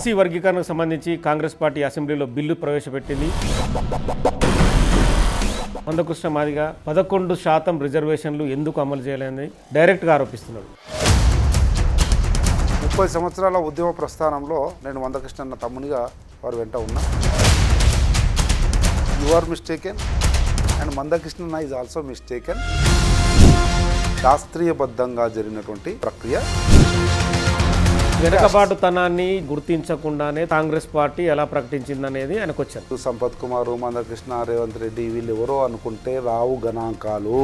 SC వర్గీకరణకు సంబంధించి Congress party అసెంబ్లీలో బిల్లు ప్రవేశపెట్టింది. మందకృష్ణ మాదిగ 11% రిజర్వేషన్లు ఎందుకు అమలు చేయాలని డైరెక్ట్గా ఆరోపిస్తున్నాడు. 30 సంవత్సరాల ఉద్యమ ప్రస్థానంలో నేను మందకృష్ణ తమ్మునిగా వారు వెంట ఉన్నా. You are mistaken and Mandakrishna is also mistaken. శాస్త్రీయబద్ధంగా జరిగినటువంటి ప్రక్రియ. వెనుకబాటుతనాన్ని గుర్తించకుండానే కాంగ్రెస్ పార్టీ ఎలా ప్రకటించిందనేది ఆయనకు వచ్చారు. సంపత్ కుమార్, మందకృష్ణ, రేవంత్ రెడ్డి వీళ్ళు ఎవరో అనుకుంటే రావు గణాంకాలు.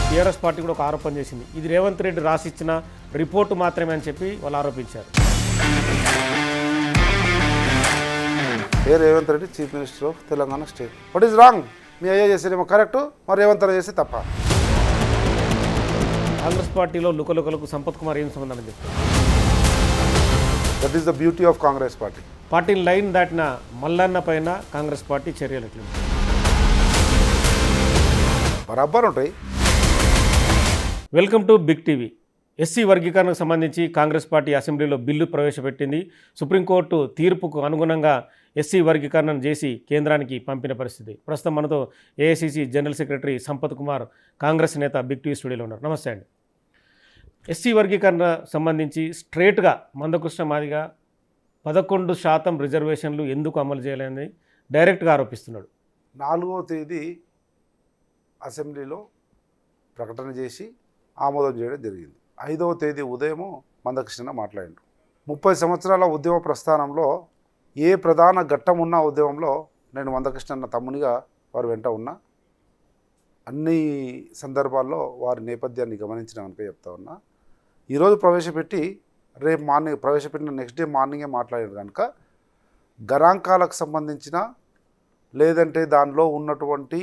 టీఆర్ఎస్ పార్టీ కూడా ఒక ఆరోపణ చేసింది, ఇది రేవంత్ రెడ్డి రాసిచ్చిన రిపోర్టు మాత్రమే అని చెప్పి వాళ్ళు ఆరోపించారు. Revanth Reddy chief minister of Telangana state. What is wrong? మీ అయ్యా చేసేదేమో కరెక్ట్, మరి రేవంత్ రెడ్డి చేస్తే తప్ప. కాంగ్రెస్ పార్టీలో లుకలుకలకు సంపత్ కుమార్ ఏం సంబంధం అని చెప్తారు. That is the beauty of Congress party. Party line దాటిన మల్లన్న పైన కాంగ్రెస్ పార్టీ చర్యలు ఎట్లా బరాబర్ ఉంటాయి. Welcome to Big TV. SC వర్గీకరణకు సంబంధించి కాంగ్రెస్ పార్టీ అసెంబ్లీలో బిల్లు ప్రవేశపెట్టింది. సుప్రీంకోర్టు తీర్పుకు అనుగుణంగా ఎస్సీ వర్గీకరణను చేసి కేంద్రానికి పంపిన పరిస్థితి. ప్రస్తుతం మనతో AICC general secretary Sampath Kumar, Congress నేత బిగ్ టీవీ స్టూడియోలో ఉన్నారు. నమస్తే అండి. ఎస్సీ వర్గీకరణ సంబంధించి స్ట్రేట్గా మందకృష్ణ మాదిగ 11% రిజర్వేషన్లు ఎందుకు అమలు చేయాలని డైరెక్ట్గా ఆరోపిస్తున్నాడు. 4వ తేదీ అసెంబ్లీలో ప్రకటన చేసి ఆమోదం చేయడం జరిగింది. 5వ తేదీ ఉదయము మందకృష్ణ మాట్లాడిండు. 30 సంవత్సరాల ఉద్యమ ప్రస్థానంలో ఏ ప్రధాన ఘట్టం ఉన్న ఉద్యమంలో నేను మందకృష్ణ తమ్మునిగా వారు వెంట ఉన్నా. అన్ని సందర్భాల్లో వారి నేపథ్యాన్ని గమనించిన కనుక చెప్తా ఉన్నా. ఈరోజు ప్రవేశపెట్టి రేపు మార్నింగ్ ప్రవేశపెట్టిన నెక్స్ట్ డే మార్నింగే మాట్లాడారు కనుక గణాంకాలకు సంబంధించిన లేదంటే దానిలో ఉన్నటువంటి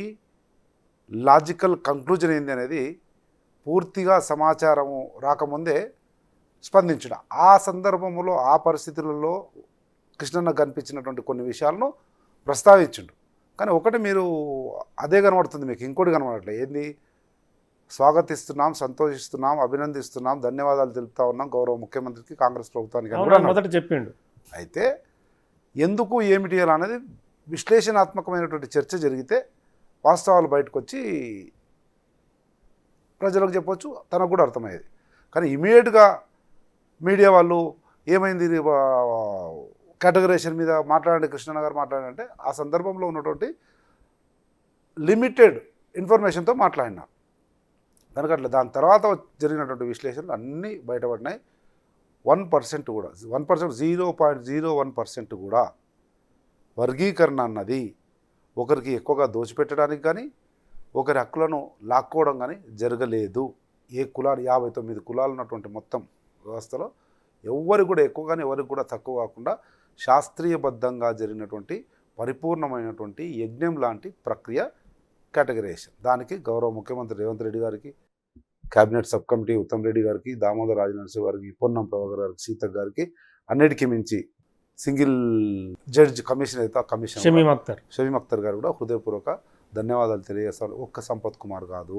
లాజికల్ కంక్లూజన్ ఏంది అనేది పూర్తిగా సమాచారము రాకముందే స్పందించడం. ఆ సందర్భంలో ఆ పరిస్థితులలో కృష్ణన్న కనిపించినటువంటి కొన్ని విషయాలను ప్రస్తావించుండు. కానీ ఒకటి మీరు అదే కనబడుతుంది, మీకు ఇంకోటి కనబడట్లేదు. ఏంది? స్వాగతిస్తున్నాం, సంతోషిస్తున్నాం, అభినందిస్తున్నాం, ధన్యవాదాలు తెలుపుతా ఉన్నాం గౌరవ ముఖ్యమంత్రికి, కాంగ్రెస్ ప్రభుత్వానికి మొదట చెప్పిండు. అయితే ఎందుకు ఏమిటి అనేది విశ్లేషణాత్మకమైనటువంటి చర్చ జరిగితే వాస్తవాలు బయటకు వచ్చి ప్రజలకు చెప్పొచ్చు, తనకు కూడా అర్థమయ్యేది. కానీ ఇమీడియట్గా మీడియా వాళ్ళు ఏమైంది కేటగరైజేషన్ మీద మాట్లాడండి కృష్ణన్న గారు మాట్లాడంటే ఆ సందర్భంలో ఉన్నటువంటి లిమిటెడ్ ఇన్ఫర్మేషన్తో మాట్లాడినారు కనుక అట్లా దాని తర్వాత జరిగినటువంటి విశ్లేషణలు అన్నీ బయటపడినాయి. 1% కూడా 1%, 0.01% కూడా వర్గీకరణ అన్నది ఒకరికి ఎక్కువగా దోచిపెట్టడానికి కానీ ఒకరి హక్కులను లాక్కోవడం కానీ జరగలేదు. ఏ కులాలు 59 కులాలు ఉన్నటువంటి మొత్తం వ్యవస్థలో ఎవరికి కూడా ఎక్కువ కానీ ఎవరికి కూడా తక్కువ కాకుండా శాస్త్రీయబద్ధంగా జరిగినటువంటి పరిపూర్ణమైనటువంటి యజ్ఞం లాంటి ప్రక్రియ కేటగరైజేషన్. దానికి గౌరవ ముఖ్యమంత్రి రేవంత్ రెడ్డి గారికి, cabinet sub committee Uttam Reddy గారికి, దామోదర్ రాజనరసింహ గారికి, పొన్నం ప్రభాకర్ గారికి, సీతక్ గారికి, అన్నిటికీ మించి సింగిల్ జడ్జ్ కమిషన్ అయితే ఆ కమిషన్ షమీమ్ అఖ్తర్ గారు కూడా హృదయపూర్వక ధన్యవాదాలు తెలియజేస్తారు. ఒక్క సంపత్ కుమార్ కాదు,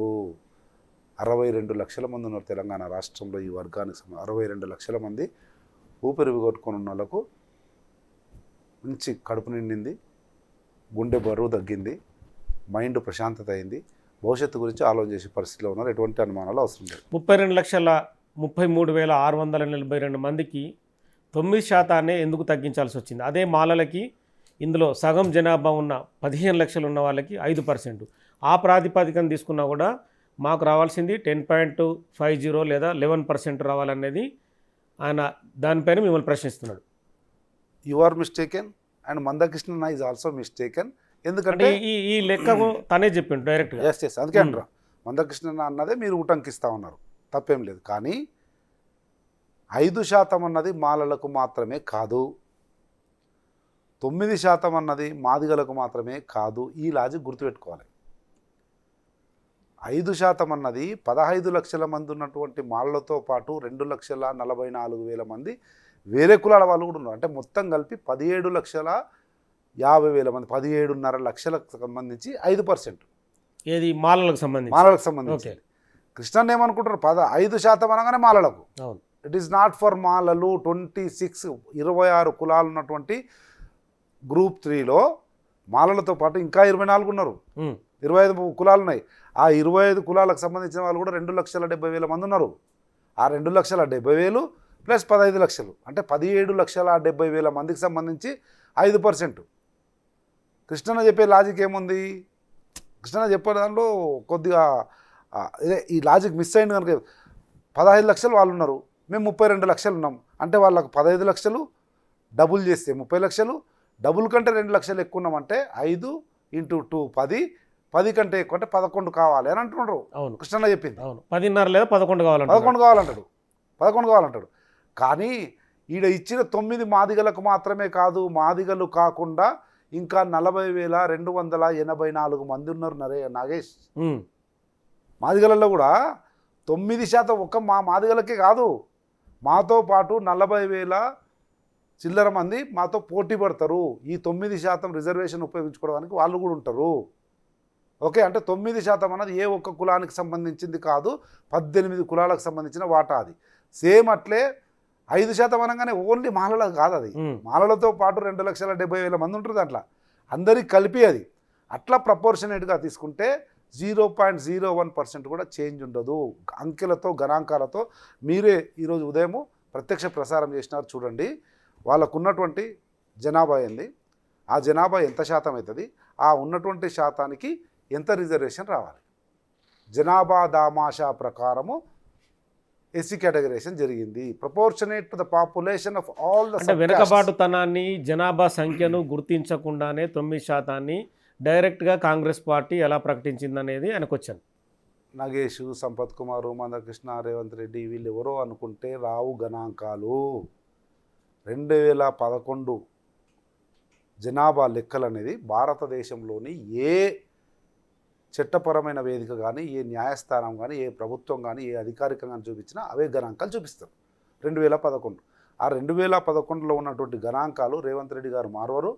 62 లక్షల మంది ఉన్నారు తెలంగాణ రాష్ట్రంలో ఈ వర్గానికి. 62 లక్షల మంది ఊపిరి విగొట్టుకొని ఉన్న వాళ్ళకు మంచి కడుపు నిండింది, గుండె బరువు తగ్గింది, మైండ్ ప్రశాంతత అయింది, భవిష్యత్తు గురించి ఆలోచన చేసే పరిస్థితిలో ఉన్నారు. ఎటువంటి అనుమానాలు అవసరం లేదు. 32,33,642 మందికి 9% ఎందుకు తగ్గించాల్సి వచ్చింది? అదే మాలలకి ఇందులో సగం జనాభా ఉన్న 15 లక్షలు ఉన్న వాళ్ళకి 5%. ఆ ప్రాతిపదికన తీసుకున్నా కూడా మాకు రావాల్సింది 10.50 లేదా 11% రావాలనేది ఆయన దానిపైన మిమ్మల్ని ప్రశ్నిస్తున్నాడు. You are mistaken and Mandakrishna is also mistaken. ఎందుకంటే ఈ లెక్కకు తనే చెప్పిండు డైరెక్ట్గా. ఎస్ అందుకే అంటారు మందకృష్ణ అన్నదే మీరు ఊటంకిస్తా ఉన్నారు, తప్పేం లేదు. కానీ 5% అన్నది మాలలకు మాత్రమే కాదు, 9% అన్నది మాదిగలకు మాత్రమే కాదు. ఈ లాజిక్ గుర్తుపెట్టుకోవాలి. 5% అన్నది 15 లక్షల మంది ఉన్నటువంటి మాలలతో పాటు 2,44,000 మంది వేరే కులాల వాళ్ళు కూడా ఉన్నారు. అంటే మొత్తం కలిపి 17,50,000 మంది, 17.5 లక్షలకు సంబంధించి 5%. ఏది మాలలకు సంబంధించి కృష్ణన్ ఏమనుకుంటారు 5% అనగానే మాలలకు. ఇట్ ఈస్ నాట్ ఫర్ మాలలు. 26 కులాలు ఉన్నటువంటి గ్రూప్ 3లో మాలలతో పాటు ఇంకా 24 ఉన్నారు. 25 కులాలు ఉన్నాయి. ఆ 25 కులాలకు సంబంధించిన వాళ్ళు కూడా 2,70,000 మంది ఉన్నారు. ఆ 2,70,000 ప్లస్ 15 లక్షలు అంటే 17,70,000 మందికి సంబంధించి 5%. కృష్ణన్న చెప్పే లాజిక్ ఏముంది? కృష్ణన్న చెప్పే దాంట్లో కొద్దిగా ఇదే ఈ లాజిక్ మిస్ అయింది కనుక 15 లక్షలు వాళ్ళు ఉన్నారు, మేము 32 లక్షలు ఉన్నాం అంటే వాళ్ళకు 15 లక్షలు డబుల్ చేస్తే 30 లక్షలు, డబుల్ కంటే 2 లక్షలు ఎక్కువ ఉన్నామంటే 5 × 2 10 కంటే ఎక్కువ అంటే 11 కావాలి అని అంటున్నారు. అవును, కృష్ణన్న చెప్పింది. అవును, 10.5 లేదా 11 కావాలంటే 11 కావాలంటాడు. 11 కావాలంటాడు. కానీ ఈడ ఇచ్చిన 9 మాదిగలకు మాత్రమే కాదు, మాదిగలు కాకుండా ఇంకా 40,284 మంది ఉన్నారు నాగేష్. మాదిగలలో కూడా 9% ఒక్క మా మాదిగలకే కాదు, మాతో పాటు 40,000 చిల్లర మంది మాతో పోటీ పడతారు. ఈ 9% రిజర్వేషన్ ఉపయోగించుకోవడానికి వాళ్ళు కూడా ఉంటారు. ఓకే, అంటే 9% అన్నది ఏ ఒక్క కులానికి సంబంధించింది కాదు, 18 కులాలకు సంబంధించిన వాటా. అది సేమ్ అట్లే 5% అనగానే ఓన్లీ మాలలకు కాదు, అది మాలలతో పాటు 2,70,000 మంది ఉంటారు. దాంట్లో అందరికి కలిపి అది అట్లా ప్రపోర్షనేట్గా తీసుకుంటే 0.01% కూడా చేంజ్ ఉండదు. అంకెలతో గణాంకాలతో మీరే ఈరోజు ఉదయం ప్రత్యక్ష ప్రసారం చేసినారు చూడండి. వాళ్ళకు ఉన్నటువంటి జనాభా ఏంది, ఆ జనాభా ఎంత శాతం అవుతుంది, ఆ ఉన్నటువంటి శాతానికి ఎంత రిజర్వేషన్ రావాలి. జనాభా దామాషా ప్రకారము ఎస్సీ కేటగరైజేషన్ జరిగింది. Proportionate to the population of all the. అంటే వెనుకబాటుతనాన్ని, జనాభా సంఖ్యను గుర్తించకుండానే 9% డైరెక్ట్గా కాంగ్రెస్ పార్టీ ఎలా ప్రకటించిందనేది ఆయనకు వచ్చాను. నగేష్, సంపత్ కుమార్, మందకృష్ణ, రేవంత్ రెడ్డి వీళ్ళు ఎవరో అనుకుంటే రావు గణాంకాలు. 2011 జనాభా లెక్కలు అనేది భారతదేశంలోని ఏ చట్టపరమైన వేదిక కానీ, ఏ న్యాయస్థానం కానీ, ఏ ప్రభుత్వం కానీ, ఏ అధికారికంగా చూపించినా అవే గణాంకాలు చూపిస్తారు. 2011 ఆ 2011లో ఉన్నటువంటి గణాంకాలు రేవంత్ రెడ్డి గారు మారవరు,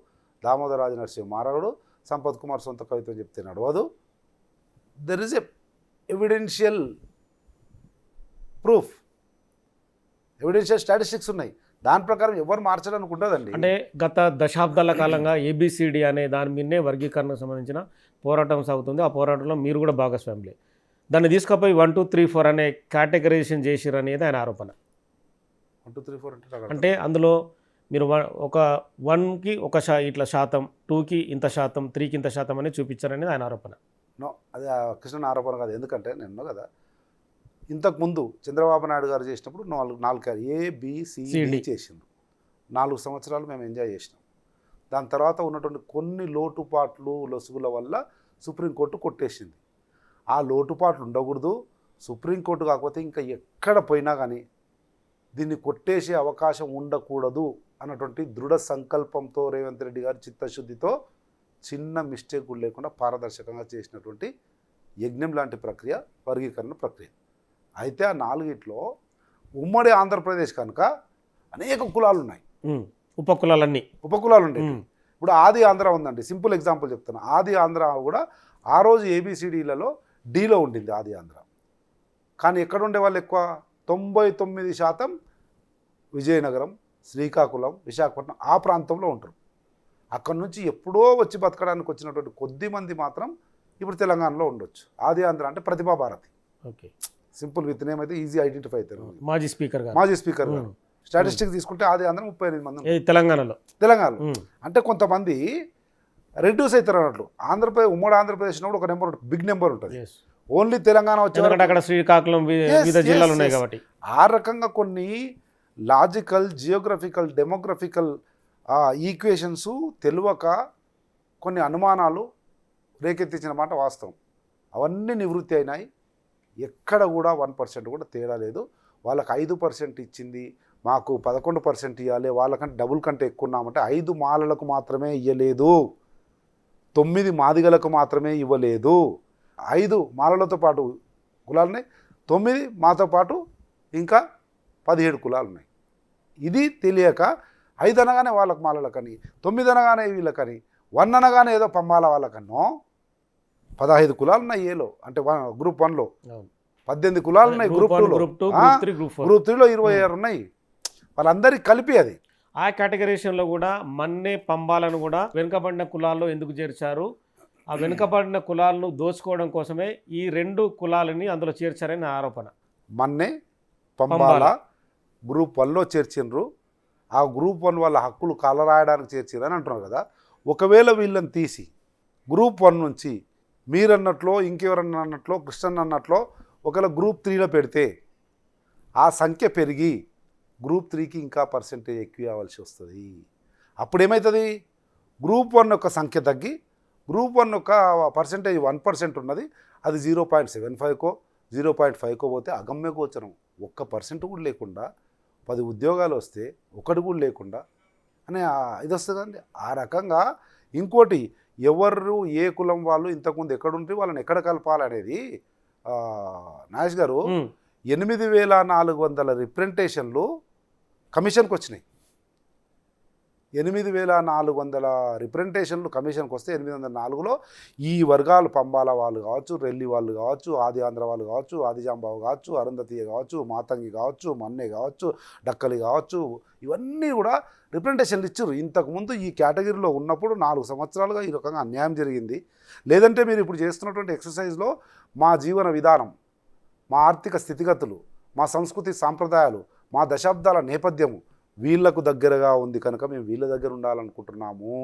దామోదర్ రాజ నరసింహ మారవడు, సంపత్ కుమార్ సొంత కవిత్వం చెప్తే నడవదు. There is evidential proof, evidential statistics ఉన్నాయి. దాని ప్రకారం ఎవరు మార్చడానికి ఉండదండి. అంటే గత దశాబ్దాల కాలంగా ఏబిసిడి అనే దాని మీదనే వర్గీకరణకు సంబంధించిన పోరాటం సాగుతుంది. ఆ పోరాటంలో మీరు కూడా భాగస్వాములే. దాన్ని తీసుకుపోయి 1, 2, 3, 4 అనే కేటగరైజేషన్ చేసిరు అనేది ఆయన ఆరోపణ. 1, 2, 3, 4 అంటే అందులో మీరు ఒక 1కి ఒక ఇట్లా శాతం, 2కి ఇంత శాతం, 3కి ఇంత శాతం అని చూపించారనేది ఆయన ఆరోపణ. నో, అది కృష్ణ ఆరోపణ కాదు. ఎందుకంటే నేను కదా ఇంతకుముందు చంద్రబాబు నాయుడు గారు చేసినప్పుడు 4 ABCD చేసిండు. 4 సంవత్సరాలు మేము ఎంజాయ్ చేసినాం. దాని తర్వాత ఉన్నటువంటి కొన్ని లోటుపాట్లు లొసుగుల వల్ల సుప్రీంకోర్టు కొట్టేసింది. ఆ లోటుపాట్లు ఉండకూడదు, సుప్రీంకోర్టు కాకపోతే ఇంకా ఎక్కడ పోయినా కానీ దీన్ని కొట్టేసే అవకాశం ఉండకూడదు అన్నటువంటి దృఢ సంకల్పంతో రేవంత్ రెడ్డి గారు చిత్తశుద్ధితో చిన్న మిస్టేక్ కూడా లేకుండా పారదర్శకంగా చేసినటువంటి యజ్ఞం లాంటి ప్రక్రియ వర్గీకరణ ప్రక్రియ. అయితే ఆ 4 ఉమ్మడి ఆంధ్రప్రదేశ్ కనుక అనేక కులాలు ఉన్నాయి, ఉపకులాలన్నీ ఉపకులాలు ఉంటాయి. ఇప్పుడు ఆది ఆంధ్ర ఉందండి, సింపుల్ ఎగ్జాంపుల్ చెప్తున్నా. ఆది ఆంధ్ర కూడా ఆ రోజు ABCDలలో Dలో ఉండింది ఆది ఆంధ్ర. కానీ ఎక్కడ ఉండే వాళ్ళు ఎక్కువ? 99% విజయనగరం, శ్రీకాకుళం, విశాఖపట్నం ఆ ప్రాంతంలో ఉంటారు. అక్కడ నుంచి ఎప్పుడో వచ్చి బతకడానికి వచ్చినటువంటి కొద్ది మంది మాత్రం ఇప్పుడు తెలంగాణలో ఉండొచ్చు. ఆది ఆంధ్ర అంటే Pratibha Bharathi. Okay, simple with name అయితే ఈజీ ఐడెంటిఫై అవుతారు. మాజీ స్పీకర్ గారు స్టాటిస్టిక్స్ తీసుకుంటే ఆది ఆంధ్ర 38 మంది తెలంగాణలో. అంటే కొంతమంది రెడ్యూస్ అవుతారు అన్నట్లు. ఉమ్మడి ఆంధ్రప్రదేశ్ ఉన్నప్పుడు ఒక నెంబర్ ఉంటుంది, బిగ్ నెంబర్ ఉంటుంది. ఓన్లీ తెలంగాణ వచ్చే అక్కడ శ్రీకాకుళం వివిధ జిల్లాలు ఉన్నాయి కాబట్టి ఆ రకంగా కొన్ని లాజికల్, జియోగ్రఫికల్, డెమోగ్రఫికల్ ఈక్వేషన్స్ తెలియక కొన్ని అనుమానాలు రేకెత్తించిన మాట వాస్తవం. అవన్నీ నివృత్తి అయినాయి. ఎక్కడ కూడా 1% కూడా తేడా లేదు. వాళ్ళకి 5% ఇచ్చింది, మాకు 11% ఇవ్వాలి, వాళ్ళకంటే డబుల్ కంటే ఎక్కువ ఉన్నామంటే 5 మాలలకు మాత్రమే ఇవ్వలేదు, 9 మాదిగలకు మాత్రమే ఇవ్వలేదు. 5 మాలలతో పాటు కులాలున్నాయి, 9 మాతో పాటు ఇంకా 17 కులాలు ఉన్నాయి. ఇది తెలియక 5 అనగానే వాళ్ళకు మాలలకని, 9 అనగానే వీళ్ళకని, 1 అనగానే ఏదో పమ్మాల వాళ్ళకన్నో 15 కులాలు ఉన్నాయి ఏలో, అంటే గ్రూప్ 1లో 18 కులాలు ఉన్నాయి గ్రూప్ 2లో, గ్రూప్ 2, గ్రూప్ 3, గ్రూప్ 4. గ్రూప్ 3లో 26 ఉన్నాయి. వాళ్ళందరికీ కలిపి అది. ఆ కేటగరీషన్లో కూడా మన్నే పంబాలను కూడా వెనుకబడిన కులాల్లో ఎందుకు చేర్చారు? ఆ వెనుకబడిన కులాలను దోచుకోవడం కోసమే ఈ 2 కులాలని అందులో చేర్చారని నా ఆరోపణ. మన్నే పంబాల గ్రూప్ 1లో చేర్చిండ్రు. ఆ గ్రూప్ 1 వాళ్ళ హక్కులు కాలరాయడానికి చేర్చిరు అని అంటున్నారు కదా. ఒకవేళ వీళ్ళని తీసి గ్రూప్ 1 నుంచి మీరన్నట్లో ఇంకెవరన్నా అన్నట్లో కృష్ణన్ అన్నట్లో ఒకవేళ గ్రూప్ 3లో పెడితే ఆ సంఖ్య పెరిగి గ్రూప్ 3కి ఇంకా పర్సెంటేజ్ ఎక్కువ అవ్వాల్సి వస్తుంది. అప్పుడు ఏమవుతుంది? గ్రూప్ 1 యొక్క సంఖ్య తగ్గి గ్రూప్ 1 యొక్క పర్సెంటేజ్ 1% ఉన్నది, అది 0.75కో 0.5కో పోతే అగమ్య గోచరం. 1% కూడా లేకుండా 10 ఉద్యోగాలు వస్తే 1 కూడా లేకుండా అనే ఇది వస్తుంది కదండి. ఆ రకంగా ఇంకోటి, ఎవరు ఏ కులం వాళ్ళు ఇంతకుముందు ఎక్కడుంటే వాళ్ళని ఎక్కడ కలపాలనేది నాగేష్ గారు 8,400 రిప్రజెంటేషన్లు కమిషన్కి వచ్చినాయి. 8,400 రిప్రజెంటేషన్లు కమిషన్కి వస్తే 804లో ఈ వర్గాలు పంబాల వాళ్ళు కావచ్చు, రెల్లి వాళ్ళు కావచ్చు, ఆది ఆంధ్ర వాళ్ళు కావచ్చు, ఆదిజాంబావు కావచ్చు, అరుంధతీయ కావచ్చు, మాతంగి కావచ్చు, మన్నే కావచ్చు, డక్కలి కావచ్చు, ఇవన్నీ కూడా రిప్రజెంటేషన్లు ఇచ్చారు. ఇంతకుముందు ఈ కేటగిరీలో ఉన్నప్పుడు 4 సంవత్సరాలుగా ఈ రకంగా అన్యాయం జరిగింది. లేదంటే మీరు ఇప్పుడు చేస్తున్నటువంటి ఎక్సర్సైజ్లో మా జీవన విధానం, మా ఆర్థిక స్థితిగతులు, మా సంస్కృతి సాంప్రదాయాలు, మా దశాబ్దాల నేపథ్యము వీళ్లకు దగ్గరగా ఉంది కనుక మేము వీళ్ళ దగ్గర ఉండాలనుకుంటున్నాము.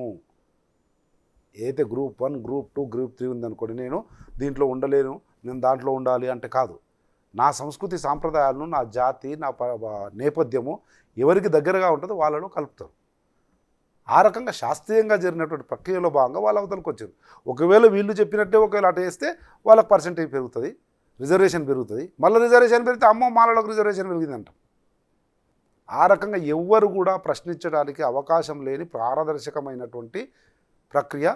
ఏదైతే గ్రూప్ 1, గ్రూప్ 2, గ్రూప్ 3 ఉందనుకోండి, నేను దీంట్లో ఉండలేను, నేను దాంట్లో ఉండాలి అంటే కాదు. నా సంస్కృతి సాంప్రదాయాలను, నా జాతి, నా నేపథ్యము ఎవరికి దగ్గరగా ఉంటుందో వాళ్ళలో కలుపుతారు. ఆ రకంగా శాస్త్రీయంగా జరిగినటువంటి ప్రక్రియలో భాగంగా వాళ్ళ అవతలకు వచ్చారు. ఒకవేళ వీళ్ళు చెప్పినట్టే ఒకవేళ అటు వేస్తే వాళ్ళకి పర్సెంటేజ్ పెరుగుతుంది, రిజర్వేషన్ పెరుగుతుంది. మళ్ళీ రిజర్వేషన్ పెరిగితే అమ్మో మాలలకు రిజర్వేషన్ పెరిగిందంట. ఆ రకంగా ఎవ్వరు కూడా ప్రశ్నించడానికి అవకాశం లేని పారదర్శకమైనటువంటి ప్రక్రియ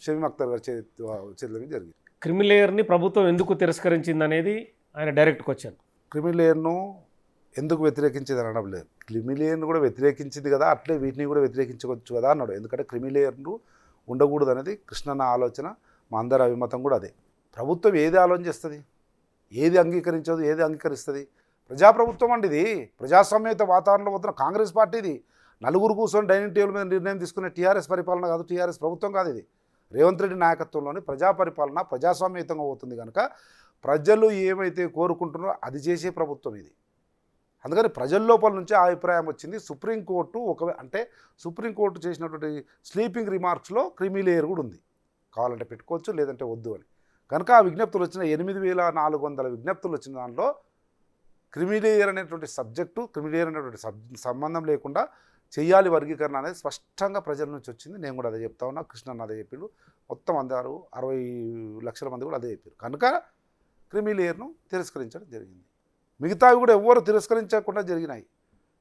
షమీమ్ అఖ్తర్ గారి చేతుల మీద జరిగింది. క్రిమిలేయర్ని ప్రభుత్వం ఎందుకు తిరస్కరించింది అనేది ఆయన డైరెక్ట్ క్వశ్చన్. క్రిమిలేయర్ను ఎందుకు వ్యతిరేకించేది అనడం లేదు. క్రిమిలేయర్ను కూడా వ్యతిరేకించింది కదా, అట్లే వీటిని కూడా వ్యతిరేకించవచ్చు కదా అన్నాడు. ఎందుకంటే క్రిమిలేయర్ను ఉండకూడదు అనేది కృష్ణన్న ఆలోచన, మా అందరి అభిమతం కూడా అదే. ప్రభుత్వం ఏది ఆలోచన చేస్తుంది, ఏది అంగీకరించదు, ఏది అంగీకరిస్తుంది? ప్రజాప్రభుత్వం అండి ఇది. ప్రజాస్వామ్యత వాతావరణంలో పోతున్న కాంగ్రెస్ పార్టీది. నలుగురు కూర్చొని డైనింగ్ టేబుల్ మీద నిర్ణయం తీసుకునే టీఆర్ఎస్ పరిపాలన కాదు, టీఆర్ఎస్ ప్రభుత్వం కాదు ఇది. రేవంత్ రెడ్డి నాయకత్వంలోని ప్రజా పరిపాలన ప్రజాస్వామ్యయుతంగా పోతుంది కనుక ప్రజలు ఏమైతే కోరుకుంటున్నారో అది చేసే ప్రభుత్వం ఇది. అందుకని ప్రజల లోపల నుంచి ఆ అభిప్రాయం వచ్చింది. సుప్రీంకోర్టు అంటే సుప్రీంకోర్టు చేసినటువంటి స్లీపింగ్ రిమార్క్స్లో క్రిమిలేయర్ కూడా ఉంది. కావాలంటే పెట్టుకోవచ్చు, లేదంటే వద్దు అని. కనుక ఆ విజ్ఞప్తులు వచ్చిన 8,400 విజ్ఞప్తులు వచ్చిన దానిలో క్రిమిలేయర్ అనేటువంటి సబ్జెక్టు, క్రిమిలేయర్ అనేటువంటి సంబంధం లేకుండా చేయాలి వర్గీకరణ అనేది స్పష్టంగా ప్రజల నుంచి వచ్చింది. నేను కూడా అదే చెప్తా ఉన్నా, కృష్ణన్న అదే చెప్పిండు, మొత్తం అందరూ 60 లక్షల మంది కూడా అదే చెప్పారు. కనుక క్రిమిలేయర్ను తిరస్కరించడం జరిగింది. మిగతావి కూడా ఎవరు తిరస్కరించకుండా జరిగినాయి,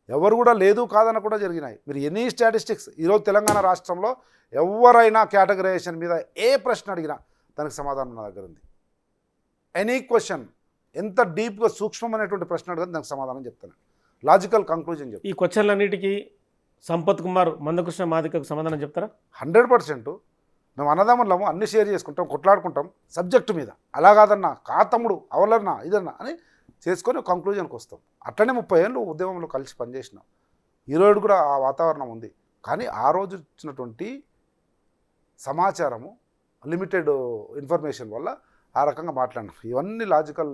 ఎవరు కూడా లేదు కాదనకుండా జరిగినాయి. మీరు ఎనీ స్టాటిస్టిక్స్ ఈరోజు తెలంగాణ రాష్ట్రంలో ఎవరైనా కేటగరైజేషన్ మీద ఏ ప్రశ్న అడిగినా దానికి సమాధానం నా దగ్గర ఉంది. ఎనీ క్వశ్చన్, ఎంత డీప్గా సూక్ష్మమైనటువంటి ప్రశ్న అడిగితే దానికి సమాధానం చెప్తాను, లాజికల్ కంక్లూజన్ చెప్తాను. ఈ క్వశ్చన్లన్నిటికీ సంపత్ కుమార్ మందకృష్ణ మాదికకు సమాధానం చెప్తారా? 100%. మేము అన్నదమ్ములము, అన్ని షేర్ చేసుకుంటాం, కొట్లాడుకుంటాం సబ్జెక్టు మీద. అలా కాదన్నా, కా తమ్ముడు అవలన్నా ఇదన్నా అని చేసుకొని కంక్లూజన్కి వస్తాం. అట్లనే 30 ఏళ్ళు ఉద్యమంలో కలిసి పనిచేసినాం. ఈరోజు కూడా ఆ వాతావరణం ఉంది. కానీ ఆ రోజు ఇచ్చినటువంటి సమాచారము, లిమిటెడ్ ఇన్ఫర్మేషన్ వల్ల ఆ రకంగా మాట్లాడినాం. ఇవన్నీ లాజికల్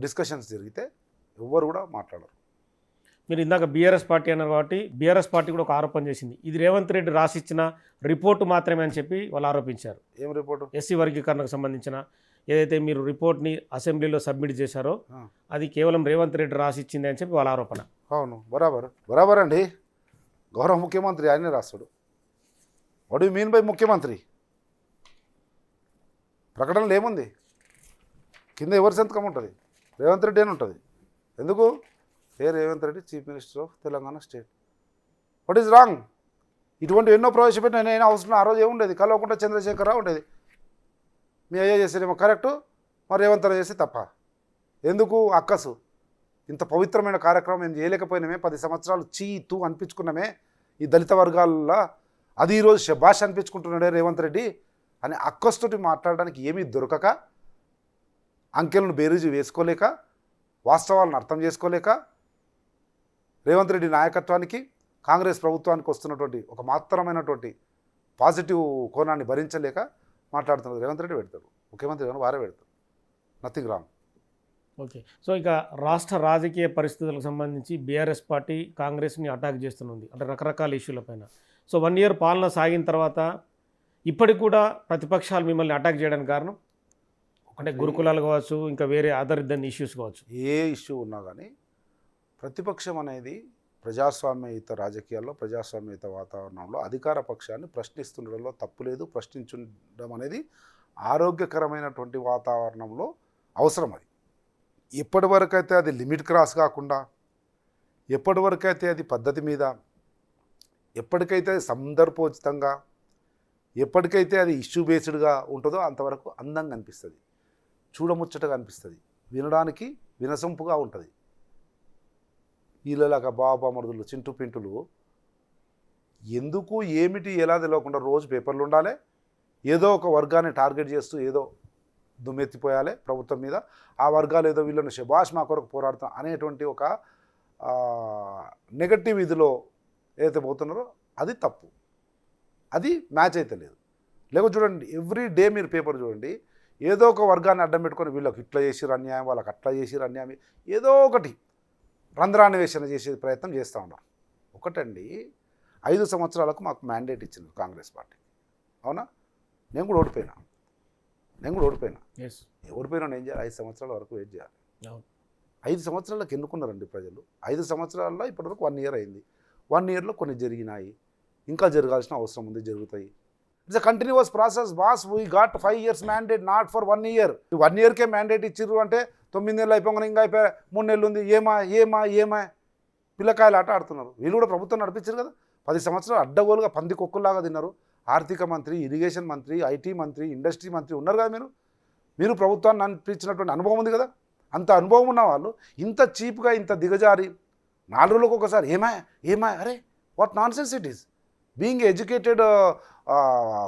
డిస్కషన్స్ జరిగితే ఎవ్వరు కూడా మాట్లాడరు. మీరు ఇందాక బీఆర్ఎస్ పార్టీ అన్నారు కాబట్టి బీఆర్ఎస్ పార్టీ కూడా ఒక ఆరోపణ చేసింది. ఇది రేవంత్ రెడ్డి రాసిచ్చిన రిపోర్టు మాత్రమే అని చెప్పి వాళ్ళు ఆరోపించారు. ఏం రిపోర్టు? ఎస్సీ వర్గీకరణకు సంబంధించిన ఏదైతే మీరు రిపోర్ట్ని అసెంబ్లీలో సబ్మిట్ చేశారో అది కేవలం రేవంత్ రెడ్డి రాసిచ్చింది అని చెప్పి వాళ్ళ ఆరోపణ. అవును, బరాబర్ అండి. గౌరవ ముఖ్యమంత్రి ఆయనే రాస్తాడు. వాట్ యు మీన్ బై ముఖ్యమంత్రి? ప్రకటనలు ఏముంది? కింద ఎవరి సంతకం ఉంటుంది? రేవంత్ రెడ్డి అని ఉంటుంది. ఎందుకు? Revanth Reddy chief minister of Telangana state. What is wrong? ఇటువంటి ఎన్నో ప్రవేశపెట్టిన నేను అవసరం. ఆ రోజు ఏముండేది? కల్వకుంట్ల చంద్రశేఖరరావు ఉండేది. మీ అయ్యా చేసేదేమో కరెక్టు, మరి రేవంత్ రెడ్డి చేస్తే తప్ప. ఎందుకు అక్కసు? ఇంత పవిత్రమైన కార్యక్రమం మేము చేయలేకపోయినామే, 10 సంవత్సరాలు చీతూ అనిపించుకున్నామే ఈ దళిత వర్గాల్లో, అది ఈరోజు శభాష్ అనిపించుకుంటున్నాడే రేవంత్ రెడ్డి అని అక్కస్తోటి మాట్లాడడానికి ఏమీ దొరకక అంకెలను బేరీజు వేసుకోలేక, వాస్తవాలను అర్థం చేసుకోలేక, రేవంత్ రెడ్డి నాయకత్వానికి కాంగ్రెస్ ప్రభుత్వానికి వస్తున్నటువంటి ఒక మాత్రమైనటువంటి పాజిటివ్ కోణాన్ని భరించలేక మాట్లాడుతున్నారు. రేవంత్ రెడ్డి పెడతారు, ముఖ్యమంత్రి కానీ వారే పెడతారు, నథింగ్ రాంగ్. ఓకే. సో ఇక రాష్ట్ర రాజకీయ పరిస్థితులకు సంబంధించి బీఆర్ఎస్ పార్టీ కాంగ్రెస్ని అటాక్ చేస్తుంది, అంటే రకరకాల ఇష్యూలపైన. సో 1 year పాలన సాగిన తర్వాత ఇప్పటికి కూడా ప్రతిపక్షాలు మిమ్మల్ని అటాక్ చేయడానికి కారణం అంటే గురుకులాలు కావచ్చు, ఇంకా వేరే అదర్ దెన్ ఇష్యూస్ కావచ్చు. ఏ ఇష్యూ ఉన్నా కానీ ప్రతిపక్షం అనేది ప్రజాస్వామ్యయుత రాజకీయాల్లో, ప్రజాస్వామ్యయుత వాతావరణంలో అధికార పక్షాన్ని ప్రశ్నిస్తుండడంలో తప్పు లేదు. ప్రశ్నించడం అనేది ఆరోగ్యకరమైనటువంటి వాతావరణంలో అవసరం. అది ఎప్పటివరకైతే అది లిమిట్ క్రాస్ కాకుండా, ఎప్పటివరకైతే అది పద్ధతి మీద, ఎప్పటికైతే సందర్భోచితంగా, ఎప్పటికైతే అది ఇష్యూ బేస్డ్గా ఉంటుందో అంతవరకు అందంగా అనిపిస్తుంది, చూడముచ్చటగా అనిపిస్తుంది, వినడానికి వినసొంపుగా ఉంటుంది. వీళ్ళలాగా బాబామరుదులు చింటూ పింటులు ఎందుకు ఏమిటి ఎలా తెలియకుండా రోజు పేపర్లు ఉండాలి, ఏదో ఒక వర్గాన్ని టార్గెట్ చేస్తూ ఏదో దుమ్మెత్తిపోయాలి ప్రభుత్వం మీద, ఆ వర్గాలు ఏదో వీళ్ళని శబాష్ మా కొరకు పోరాడుతాం అనేటువంటి ఒక నెగటివ్ ఇదిలో ఏదైతే పోతున్నారో అది తప్పు, అది మ్యాచ్ అయితే లేదు. లేకపోతే చూడండి, ఎవ్రీ డే మీరు పేపర్ చూడండి, ఏదో ఒక వర్గాన్ని అడ్డం పెట్టుకొని వీళ్ళకి ఇట్లా చేసిరు అన్యాయం, వాళ్ళకి అట్లా చేసిరు అన్యాయం, ఏదో ఒకటి రంధ్రాన్వేషణ చేసే ప్రయత్నం చేస్తూ ఉన్నారు. ఒకటండి, 5 సంవత్సరాలకు మాకు మ్యాండేట్ ఇచ్చింది కాంగ్రెస్ పార్టీ, అవునా? నేను కూడా ఓడిపోయినా. ఓడిపోయినా ఏం చేయాలి? 5 సంవత్సరాల వరకు వెయిట్ చేయాలి. 5 సంవత్సరాలకు ఎన్నుకున్నారండి ప్రజలు. 5 సంవత్సరాల్లో ఇప్పటివరకు 1 year అయింది. 1 yearలో కొన్ని జరిగినాయి, ఇంకా జరగాల్సిన అవసరం ఉంది, జరుగుతాయి. It's a continuous process boss. We got 5 years mandate, not for 1 year. 1 yearకే మ్యాండేట్ ఇచ్చిర్రు అంటే 9 నెలలు అయిపోగానే ఇంకా అయిపోయా 3 నెలలు ఉంది, ఏమా పిల్లకాయలు ఆట ఆడుతున్నారు. వీళ్ళు కూడా ప్రభుత్వం నడిపించారు కదా. 10 సంవత్సరాలు అడ్డగోలుగా పంది కొక్కుల్లాగా తిన్నారు. ఆర్థిక మంత్రి, ఇరిగేషన్ మంత్రి, ఐటీ మంత్రి, ఇండస్ట్రీ మంత్రి ఉన్నారు కదా. మీరు ప్రభుత్వాన్ని నడిపించినటువంటి అనుభవం ఉంది కదా. అంత అనుభవం ఉన్న వాళ్ళు ఇంత చీప్గా, ఇంత దిగజారి 4 రోజులకు ఒకసారి ఏమా అరే what nonsense it is. Being educated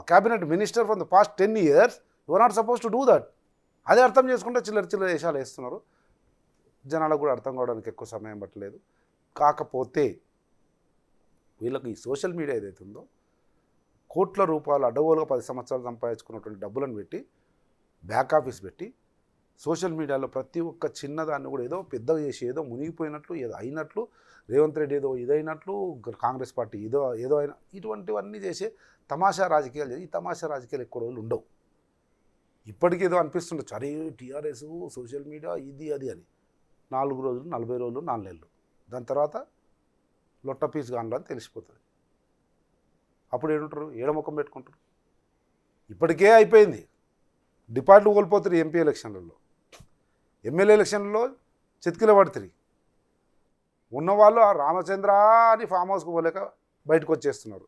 cabinet minister from the past 10 years, you are not suppose to do that. అదే అర్థం చేసుకుంటే చిల్లర వేషాలు వేస్తున్నారు. జనాలకు కూడా అర్థం కావడానికి ఎక్కువ సమయం పట్టలేదు. కాకపోతే వీళ్ళకి ఈ సోషల్ మీడియా ఏదైతే ఉందో, కోట్ల రూపాయలు అడ్డగోలుగా 10 సంవత్సరాలు సంపాదించుకున్నటువంటి డబ్బులను పెట్టి, బ్యాక్ ఆఫీస్ పెట్టి, సోషల్ మీడియాలో ప్రతి ఒక్క చిన్నదాన్ని కూడా ఏదో పెద్దగా చేసి, ఏదో మునిగిపోయినట్లు, ఏదో అయినట్లు, రేవంత్ రెడ్డి ఏదో ఇదైనట్లు, కాంగ్రెస్ పార్టీ ఏదో అయినా, ఇటువంటివన్నీ చేసే తమాషా రాజకీయాలు చేసి, ఈ తమాషా రాజకీయాలు ఎక్కువ రోజులు ఉండవు. ఇప్పటికీ ఏదో అనిపిస్తుండొచ్చు, అరే టీఆర్ఎస్ సోషల్ మీడియా ఇది అది అని. 4 రోజులు, 40 రోజులు, 4 నెలలు, దాని తర్వాత లొట్ట పీస్ కానలో అని తెలిసిపోతుంది. అప్పుడు ఏడుంటారు, ఏడముఖం పెట్టుకుంటారు. ఇప్పటికే అయిపోయింది. డిపార్ట్లు కోల్పోతారు ఎంపీ ఎలక్షన్లలో, ఎమ్మెల్యే ఎలక్షన్లలో చెతికిల పడుతుంది. ఉన్నవాళ్ళు ఆ రామచంద్ర అని ఫామ్ హౌస్కి పోలేక బయటకు వచ్చేస్తున్నారు.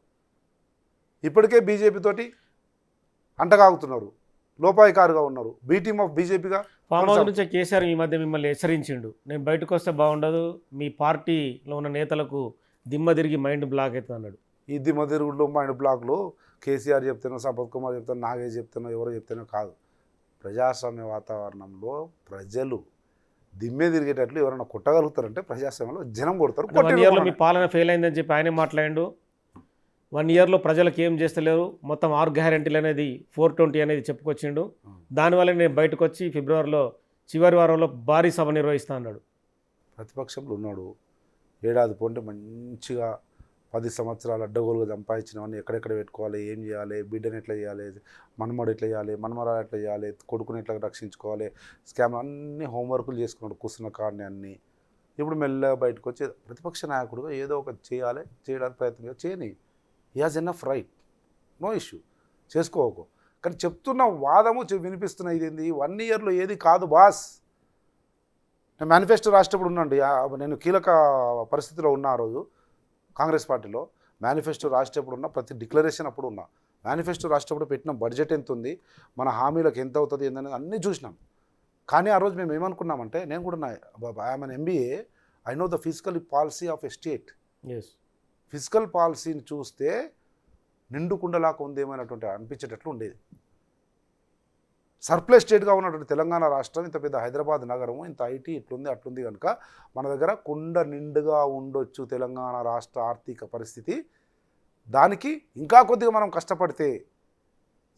ఇప్పటికే బీజేపీతోటి అంటగాగుతున్నారు, లోపాయికారుగా ఉన్నారు. బీ టీమ్ ఆఫ్ బీజేపీగా ఫామ్ హౌస్ నుంచి కేసీఆర్ ఈ మధ్య మిమ్మల్ని హెచ్చరించిండు, నేను బయటకు వస్తే బాగుండదు, మీ పార్టీలో ఉన్న నేతలకు దిమ్మ తిరిగి మైండ్ బ్లాక్ అవుతుంది అన్నాడు. ఈ దిమ్మ తిరుగుళ్ళు, మైండ్ బ్లాక్లు కేసీఆర్ చెప్తానో, సంపత్ కుమార్ చెప్తానో, నాగేష్ చెప్తానో, ఎవరో చెప్తానో కాదు. ప్రజాస్వామ్య వాతావరణంలో ప్రజలు దిమ్మే తిరిగేటట్లు ఎవరైనా కొట్టగలుగుతారంటే ప్రజాస్వామ్యంలో జనం కొడతారు. 1 yearలో మీ పాలన ఫెయిల్ అయిందని చెప్పి ఆయనే మాట్లాడిండు. 1 yearలో ప్రజలకు ఏం చేస్తలేరు, మొత్తం 6 గ్యారెంటీలు అనేది 420 అనేది చెప్పుకొచ్చిండు. దానివల్ల నేను బయటకు వచ్చి ఫిబ్రవరిలో చివరి వారంలో భారీ సభ నిర్వహిస్తా అన్నాడు. ప్రతిపక్షంలో ఉన్నాడు, ఏడాది పోంటే మంచిగా 10 సంవత్సరాలు అడ్డగోలుగా సంపాదించినవన్నీ ఎక్కడెక్కడ పెట్టుకోవాలి, ఏం చేయాలి, బిడ్డను ఎట్లా చేయాలి, మనమడు ఎట్లా చేయాలి, మనమరాలు ఎట్లా చేయాలి, కొడుకుని ఎట్లా రక్షించుకోవాలి, స్కామ్ అన్నీ హోంవర్కులు చేసుకున్నాడు కూర్చున్న కాడిని అన్నీ. ఇప్పుడు మెల్లగా బయటకు వచ్చి ప్రతిపక్ష నాయకుడుగా ఏదో ఒకటి చేయడానికి ప్రయత్నం చేయని. He has enough right, no issue, చేసుకోకు. కానీ చెప్తున్న వాదము వినిపిస్తున్న ఇదేంది, 1 yearలో ఏది కాదు బాస్. నేను మేనిఫెస్టో రాసేటప్పుడు ఉన్నాండి, నేను కీలక పరిస్థితిలో ఉన్న ఆ రోజు కాంగ్రెస్ పార్టీలో. మేనిఫెస్టో రాసేటప్పుడు ఉన్నా, ప్రతి డిక్లరేషన్ అప్పుడు ఉన్నా. మేనిఫెస్టో రాసేటప్పుడు పెట్టిన బడ్జెట్ ఎంత ఉంది, మన హామీలకు ఎంత అవుతుంది ఏందనేది అన్నీ చూసినాం. కానీ ఆ రోజు మేము ఏమనుకున్నామంటే, నేను కూడా I'm an MBA, I know the physical policy of a state. Physical పాలసీని చూస్తే నిండుకుండలాగా ఉందేమైనటువంటి అనిపించేటట్లు ఉండేది. సర్ప్లస్ స్టేట్గా ఉన్నటువంటి తెలంగాణ రాష్ట్రం, ఇంత పెద్ద హైదరాబాద్ నగరం, ఇంత ఐటీ ఇట్లుంది అట్లుంది కనుక మన దగ్గర కుండ నిండుగా ఉండొచ్చు తెలంగాణ రాష్ట్ర ఆర్థిక పరిస్థితి. దానికి ఇంకా కొద్దిగా మనం కష్టపడితే,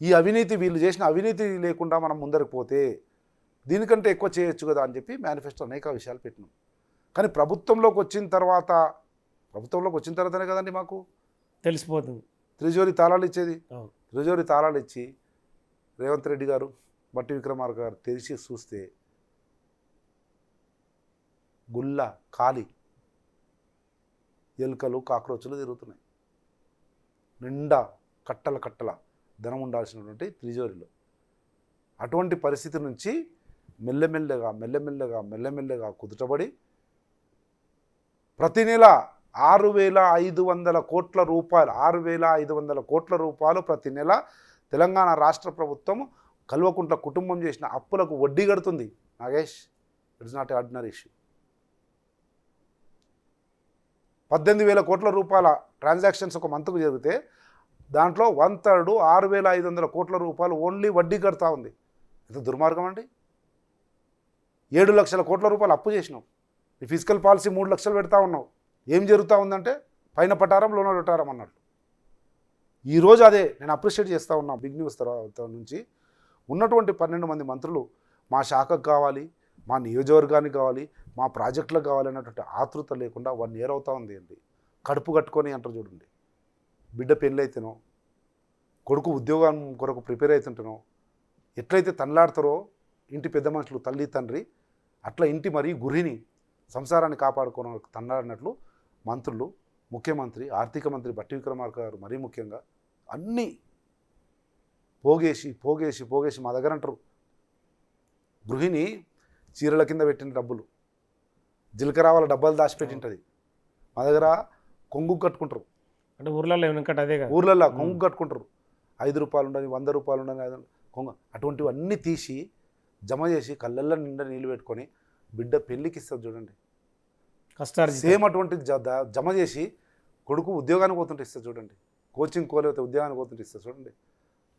ఈ అవినీతి వీళ్ళు చేసిన అవినీతి లేకుండా మనం ముందరికి పోతే దీనికంటే ఎక్కువ చేయొచ్చు కదా అని చెప్పి మేనిఫెస్టో అనేక విషయాలు పెట్టినాం. కానీ ప్రభుత్వంలోకి వచ్చిన తర్వాతనే కదండి మాకు తెలిసిపోతుంది. త్రిజోరి తాళాలు ఇచ్చేది. అవును. త్రిజోరి తాళాలు ఇచ్చి రేవంత్ రెడ్డి గారు, బట్టి విక్రమార్క గారు తెరిచి చూస్తే గుల్ల ఖాళీ, ఎలుకలు కాక్రోచులు తిరుగుతున్నాయి. నిండా కట్టల ధనం ఉండాల్సినటువంటి త్రిజోరిలో. అటువంటి పరిస్థితి నుంచి మెల్లమెల్లగా కుదుటబడి ప్రతి నెల 6,500 కోట్ల రూపాయలు 6,500 కోట్ల రూపాయలు ప్రతి నెల తెలంగాణ రాష్ట్ర ప్రభుత్వం కల్వకుంట్ల కుటుంబం చేసిన అప్పులకు వడ్డీ కడుతుంది. Nagesh, it's not ordinary issue. 18,000 కోట్ల రూపాయల ట్రాన్సాక్షన్స్ ఒక మంత్కు జరిగితే దాంట్లో 1/3 6,500 కోట్ల రూపాయలు ఓన్లీ వడ్డీ కడతా ఉంది. ఎంత దుర్మార్గం అండి. 7 లక్షల కోట్ల రూపాయలు అప్పు చేసినావు. ఈ ఫిజికల్ పాలసీ 3 లక్షలు పెడతా ఉన్నావు. ఏం జరుగుతూ ఉందంటే పైన పటారం లోన పటారం అన్నట్లు. ఈరోజు అదే నేను అప్రిషియేట్ చేస్తూ ఉన్నా. బిగ్ న్యూస్ తర్వాత నుంచి ఉన్నటువంటి 12 మంది మంత్రులు మా శాఖకు కావాలి, మా నియోజకవర్గానికి కావాలి, మా ప్రాజెక్టులకు కావాలి అన్నటువంటి ఆతృత లేకుండా 1 year అవుతా ఉంది అండి. కడుపు కట్టుకొని అంటారు చూడండి. బిడ్డ పెళ్ళి అయితేనో, కొడుకు ఉద్యోగం కొరకు ప్రిపేర్ అవుతుంటేనో ఎట్లయితే తనలాడతారో ఇంటి పెద్ద మనుషులు, తల్లి తండ్రి, అట్లా ఇంటి మరీ గురిని సంసారాన్ని కాపాడుకోవడం తన్నాడినట్లు మంత్రులు, ముఖ్యమంత్రి, ఆర్థిక మంత్రి బట్టి విక్రమార్క గారు మరీ ముఖ్యంగా అన్నీ పోగేసి మా దగ్గర అంటారు గృహిణి చీరల కింద పెట్టిన డబ్బులు, జీలకర్ర డబ్బాలు దాచిపెట్టింటుంది. మా దగ్గర కొంగు కట్టుకుంటారు. అంటే ఊర్లలో వెనకట అదే కదా, ఊర్లలో కొంగు కట్టుకుంటారు. 5 రూపాయలు ఉండని, 100 రూపాయలు ఉండని కొంగు, అటువంటివన్నీ తీసి జమ చేసి కళ్ళల్లో నిండా నీళ్ళు పెట్టుకొని బిడ్డ పెళ్ళికి ఇస్తారు చూడండి. కష్టార్జితం. సేమ్ అటువంటి జమ చేసి కొడుకు ఉద్యోగానికి పోతుంటే ఇస్తారు చూడండి. కోచింగ్ కోలేకపోతే ఉద్యోగానికి పోతుంటే ఇస్తారు చూడండి.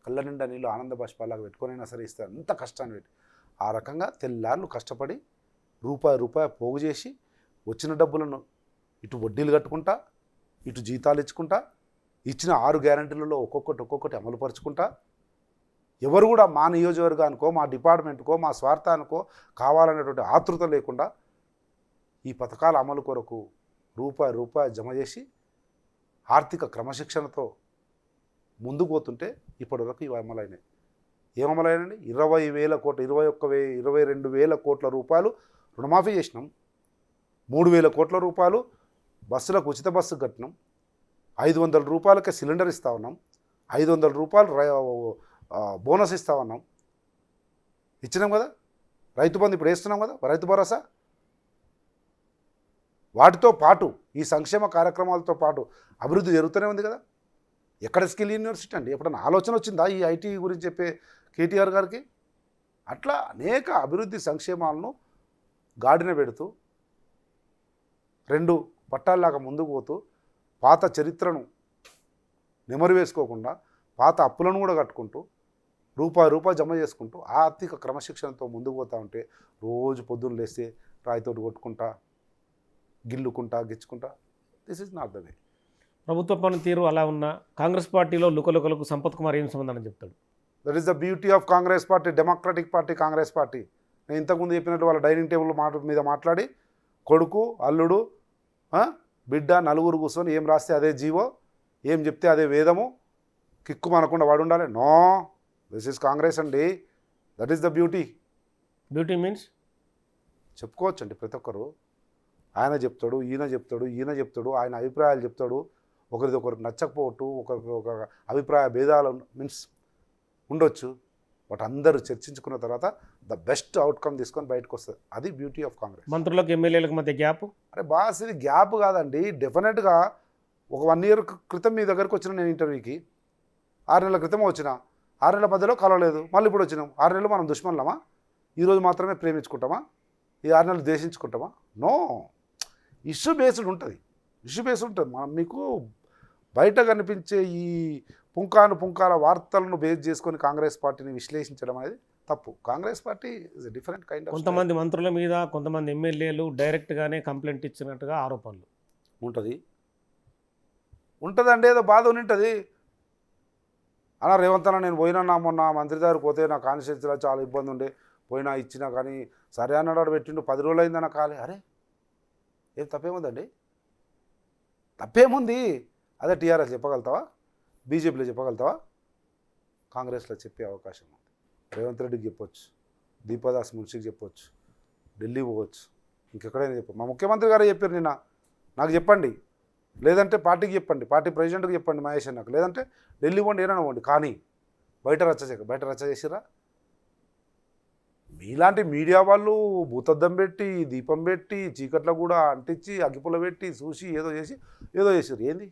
కళ్ళ నిండా నీళ్ళు ఆనంద బాష్పాలాగా పెట్టుకొనైనా సరే ఇస్తారు. అంత కష్టాన్ని పెట్టి ఆ రకంగా తెల్లార్లు కష్టపడి రూపాయి పోగు చేసి వచ్చిన డబ్బులను ఇటు వడ్డీలు కట్టుకుంటా, ఇటు జీతాలు ఇచ్చుకుంటా, ఇచ్చిన 6 గ్యారంటీలలో ఒక్కొక్కటి అమలుపరుచుకుంటా, ఎవరు కూడా మా నియోజకవర్గానికో, మా డిపార్ట్మెంట్కో, మా స్వార్థానికో కావాలనేటువంటి ఆతృత లేకుండా ఈ పథకాల అమలు కొరకు రూపాయి జమ చేసి ఆర్థిక క్రమశిక్షణతో ముందుకు పోతుంటే ఇప్పటివరకు ఇవి అమలైనాయి. ఏం అమలైనండి? 20,000 కోట్ల 22,000 కోట్ల రూపాయలు రుణమాఫీ చేసినాం. 3,000 కోట్ల రూపాయలు బస్సులకు ఉచిత బస్సు కట్టినాం. 500 రూపాయలకే సిలిండర్ ఇస్తా ఉన్నాం. 500 రూపాయలు బోనస్ ఇస్తా ఉన్నాం. ఇచ్చినాం కదా. రైతు బంధు ఇప్పుడు వేస్తున్నాం కదా, రైతు భరోసా. వాటితో పాటు ఈ సంక్షేమ కార్యక్రమాలతో పాటు అభివృద్ధి జరుగుతూనే ఉంది కదా. ఎక్కడ స్కిల్ యూనివర్సిటీ అండి? ఎప్పుడన్నా ఆలోచన వచ్చిందా ఈ ఐటీ గురించి చెప్పే కేటీఆర్ గారికి? అట్లా అనేక అభివృద్ధి సంక్షేమాలను గాడిన పెడుతూ 2 పట్టాల్లాగా ముందుకు పోతూ పాత చరిత్రను నెమరు వేసుకోకుండా పాత అప్పులను కూడా కట్టుకుంటూ రూపాయి జమ చేసుకుంటూ ఆర్థిక క్రమశిక్షణతో ముందుకు పోతూ ఉంటే రోజు పొద్దున్న లేస్తే రాయితోటి కొట్టుకుంటా, గిచ్చుకుంటా, this is not the way. ప్రభుత్వ పనితీరు అలా ఉన్నా కాంగ్రెస్ పార్టీలో లుకలుకలకు సంపత్ కుమార్ ఏం సంబంధం చెప్తాడు? That is the beauty of Congress party, democratic party Congress party. నేను ఇంతకుముందు చెప్పినట్టు వాళ్ళ డైనింగ్ టేబుల్ మీద మాట్లాడి కొడుకు, అల్లుడు, బిడ్డ నలుగురు కూర్చొని ఏం రాస్తే అదే జీవో, ఏం చెప్తే అదే వేదము, కిక్కు మనకుండా వాడు ఉండాలి. నో, దిస్ ఈజ్ కాంగ్రెస్ అండి. That is the beauty. Beauty means చెప్పుకోవచ్చండి ప్రతి ఒక్కరు. ఆయన చెప్తాడు, ఈయన చెప్తాడు, ఆయన అభిప్రాయాలు చెప్తాడు. ఒకరికి నచ్చకపోవట్టు, ఒక అభిప్రాయ భేదాలు మీన్స్ ఉండొచ్చు. బట్ అందరూ చర్చించుకున్న తర్వాత ద బెస్ట్ అవుట్కమ్ తీసుకొని బయటకు వస్తుంది. అది బ్యూటీ ఆఫ్ కాంగ్రెస్. మంత్రులకు ఎమ్మెల్యేలకు మధ్య గ్యాప్? అరే బాస్, ఇది గ్యాప్ కాదండి. డెఫినెట్గా ఒక 1 year క్రితం మీ దగ్గరకు వచ్చిన నేను ఇంటర్వ్యూకి, 6 నెలల క్రితం వచ్చిన, 6 నెలల మధ్యలో కలవలేదు, మళ్ళీ ఇప్పుడు వచ్చినాం. 6 నెలలు మనం దుష్మన్లమా? ఈరోజు మాత్రమే ప్రేమించుకుంటామా? ఈ 6 నెలలు ద్వేషించుకుంటామా? నో, ఇష్యూ బేస్డ్ ఉంటుంది. మనం మీకు బయట కనిపించే ఈ పుంకాల వార్తలను బేస్ చేసుకొని కాంగ్రెస్ పార్టీని విశ్లేషించడం అనేది తప్పు. Congress party is different kind of కొంతమంది మంత్రుల మీద కొంతమంది ఎమ్మెల్యేలు డైరెక్ట్గానే కంప్లైంట్ ఇచ్చినట్టుగా ఆరోపణలు. ఉంటుందండి, ఏదో బాధ ఉంటుంది. అలా రేవంత్ అన్న నేను పోయినా మొన్న మంత్రి దగ్గర పోతే నా కాన్స్టిట్యూన్సీలో చాలా ఇబ్బంది ఉండే, పోయినా ఇచ్చినా కానీ సరే అన్నాడు పెట్టిండు, 10 రోజులు అయిందన్న కాలే. అరే ఏం తప్పేముందండి, తప్పేముంది? అదే టీఆర్ఎస్ చెప్పగలుగుతావా, బీజేపీలో చెప్పగలుగుతావా? కాంగ్రెస్లో చెప్పే అవకాశం ఉంది. రేవంత్ రెడ్డికి చెప్పొచ్చు, దీపాదాస్ మున్షికి చెప్పొచ్చు, ఢిల్లీ పోవచ్చు, ఇంకెక్కడైనా చెప్పు. మా ముఖ్యమంత్రి గారే చెప్పారు నిన్న, నాకు చెప్పండి, లేదంటే పార్టీకి చెప్పండి, పార్టీ ప్రెసిడెంట్కి చెప్పండి మహేష్ అన్నకు, లేదంటే ఢిల్లీ పోండి, ఏమైనా పోండి, కానీ బయట రచ్చ చేసిరా? మీలాంటి మీడియా వాళ్ళు భూతద్దం పెట్టి, దీపం పెట్టి, చీకట్లో కూడా అంటించి, అగ్గిపుల్ల పెట్టి, చూసి ఏదో చేసారు. ఏంది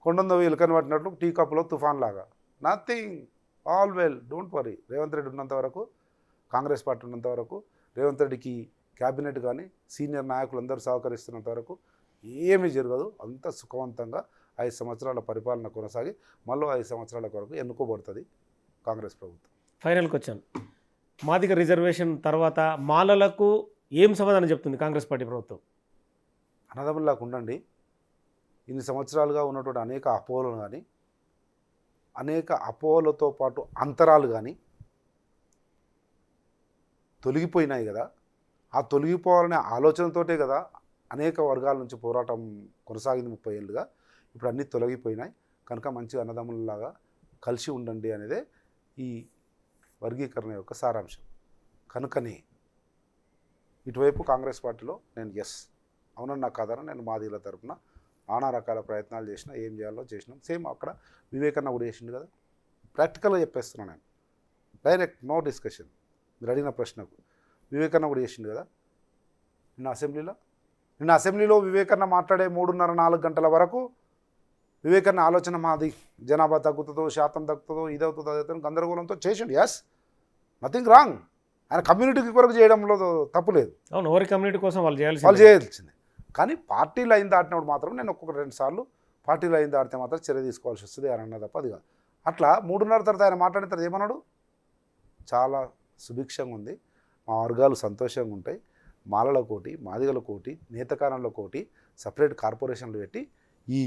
కొండందో ఎలుకని పట్టినట్లు టీ కప్పులో తుఫాన్ లాగా. Nothing, all well, don't worry. Revanth Reddy ఉన్నంత వరకు, కాంగ్రెస్ పార్టీ ఉన్నంత వరకు, రేవంత్ రెడ్డికి క్యాబినెట్ కానీ సీనియర్ నాయకులు అందరూ సహకరిస్తున్నంత వరకు ఏమీ జరగదు. అంత సుఖవంతంగా 5 సంవత్సరాల పరిపాలన కొనసాగి మళ్ళీ 5 సంవత్సరాల కొరకు ఎన్నుకోబడుతుంది కాంగ్రెస్ ప్రభుత్వం. ఫైనల్కి వచ్చాను. మాదిగ రిజర్వేషన్ తర్వాత మాలలకు ఏం సమాధానం చెప్తుంది కాంగ్రెస్ పార్టీ ప్రభుత్వం? అన్నదమ్ములాగా ఉండండి. ఇన్ని సంవత్సరాలుగా ఉన్నటువంటి అనేక అపోహలు కానీ, అనేక అపోహలతో పాటు అంతరాలు కానీ తొలగిపోయినాయి కదా. ఆ తొలగిపోవాలనే ఆలోచనతోటే కదా అనేక వర్గాల నుంచి పోరాటం కొనసాగింది 30 ఏళ్ళుగా. ఇప్పుడు అన్నీ తొలగిపోయినాయి కనుక మంచి అన్నదమ్ములలాగా కలిసి ఉండండి అనేదే ఈ వర్గీకరణ యొక్క సారాంశం. కనుకనే ఇటువైపు కాంగ్రెస్ పార్టీలో నేను అవునన్నా కాదన్నా నేను మాదిగల తరపున నానా రకాల ప్రయత్నాలు చేసినా, ఏం చేయాలో చేసినాం. సేమ్ అక్కడ వివేకన్న కూడా చేసిండు కదా. ప్రాక్టికల్గా చెప్పేస్తున్నాను నేను, డైరెక్ట్, నో డిస్కషన్. మీరు అడిగిన ప్రశ్నకు వివేకన్న కూడా చేసిండు కదా నిన్న అసెంబ్లీలో వివేకన్న మాట్లాడే 3.5-4 గంటల వరకు వివేకన్న ఆలోచన మాది జనాభా తగ్గుతుందో, శాతం తగ్గుతుందో, ఇదవుతుందో, అదవుతుందో గందరగోళంతో చేసిండు. Nothing wrong. ఆయన కమ్యూనిటీకి కొరకు చేయడంలో తప్పు లేదు. అవును, ఎవరి కమ్యూనిటీ కోసం వాళ్ళు చేయాల్సిందే. కానీ పార్టీ లైన్ దాటినప్పుడు మాత్రం నేను 1-2 సార్లు పార్టీ లైన్ దాటితే మాత్రం చర్య తీసుకోవాల్సి వస్తుంది అని అన్న తప్ప అది కాదు. అట్లా 3.5 తర్వాత ఆయన మాట్లాడిన తర్వాత ఏమన్నాడు? చాలా సుభిక్షంగా ఉంది, మా వర్గాలు సంతోషంగా ఉంటాయి, మాలల కోటి, మాదిగల కోటి, నేతకారంలో కోటి, సపరేట్ కార్పొరేషన్లు పెట్టి ఈ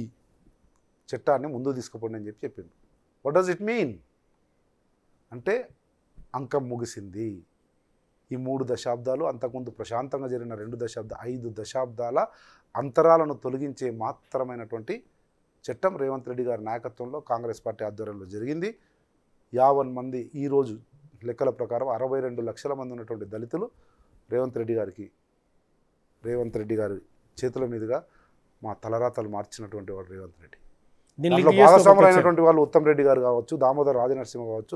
చట్టాన్ని ముందుకు తీసుకుపోండి అని చెప్పిండు. వాట్ డస్ ఇట్ మీన్ అంటే అంకం ముగిసింది. ఈ 3 దశాబ్దాలు, అంతకుముందు ప్రశాంతంగా జరిగిన 5 దశాబ్దాల అంతరాలను తొలగించే మాత్రమైనటువంటి చట్టం రేవంత్ రెడ్డి గారి నాయకత్వంలో కాంగ్రెస్ పార్టీ ఆధ్వర్యంలో జరిగింది. 50 మంది, ఈరోజు లెక్కల ప్రకారం 62 లక్షల మంది ఉన్నటువంటి దళితులు రేవంత్ రెడ్డి గారి చేతుల మీదుగా మా తలరాతలు మార్చినటువంటి వాడు రేవంత్ రెడ్డి. దీంట్లో భాగస్వాములైనటువంటి వాళ్ళు ఉత్తమ్ రెడ్డి గారు కావచ్చు, దామోదర్ రాజనరసింహ కావచ్చు,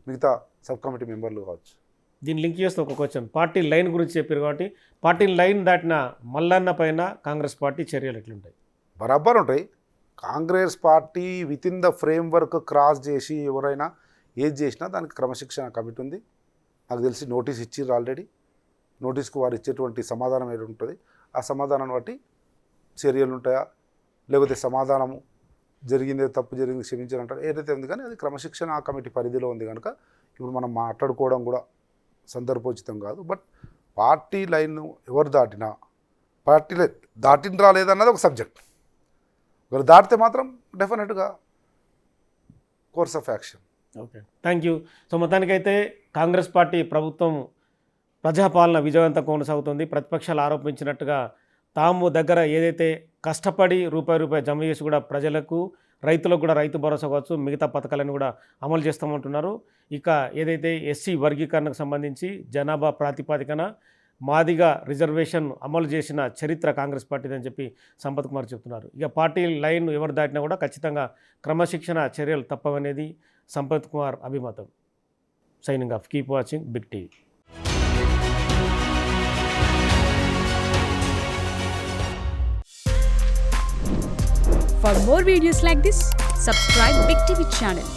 మిగతా సబ్ కమిటీ మెంబర్లు కావచ్చు. దీన్ని లింక్ చేస్తే ఒక క్వశ్చన్, పార్టీ లైన్ గురించి చెప్పారు కాబట్టి పార్టీ లైన్ దాటిన మల్లన్న పైన కాంగ్రెస్ పార్టీ చర్యలు ఎట్లుంటాయి? బరాబర్ ఉంటాయి. Congress party with in the frame work cross చేసి ఎవరైనా ఏది చేసినా దానికి క్రమశిక్షణ కమిటీ ఉంది. నాకు తెలిసి నోటీస్ ఇచ్చిర్రు ఆల్రెడీ. నోటీస్కు వారు ఇచ్చేటువంటి సమాధానం ఏది ఉంటుంది, ఆ సమాధానాన్ని బట్టి చర్యలు ఉంటాయా, లేకపోతే సమాధానము జరిగిందే, తప్పు జరిగింది క్షమించాలంటారు, ఏదైతే ఉంది. కానీ అది క్రమశిక్షణ ఆ కమిటీ పరిధిలో ఉంది కనుక ఇప్పుడు మనం మాట్లాడుకోవడం కూడా సందర్భోచితం కాదు. బట్ పార్టీ లైన్ ఎవరు దాటినా, పార్టీ లైన్ దాటిన రాలేదన్నది ఒక సబ్జెక్ట్. ఒకరు దాటితే మాత్రం డెఫినెట్గా course of action. Okay, thank you. So మొత్తానికైతే కాంగ్రెస్ పార్టీ ప్రభుత్వం ప్రజాపాలన విజయవంతం కొనసాగుతుంది. ప్రతిపక్షాలు ఆరోపించినట్టుగా తాము దగ్గర ఏదైతే కష్టపడి రూపాయి జమ చేసి కూడా ప్రజలకు, రైతులకు కూడా రైతు భరోసా కావచ్చు, మిగతా పథకాలను కూడా అమలు చేస్తామంటున్నారు. ఇక ఏదైతే ఎస్సీ వర్గీకరణకు సంబంధించి జనాభా ప్రాతిపదికన మాదిగా రిజర్వేషన్ అమలు చేసిన చరిత్ర కాంగ్రెస్ పార్టీదని చెప్పి సంపత్ కుమార్ చెప్తున్నారు. ఇక పార్టీ లైన్ ఎవరు దాటినా కూడా ఖచ్చితంగా క్రమశిక్షణ చర్యలు తప్పవనేది సంపత్ కుమార్ అభిమతం. Signing off, keep watching Big TV. For more videos like this, subscribe Big TV channel.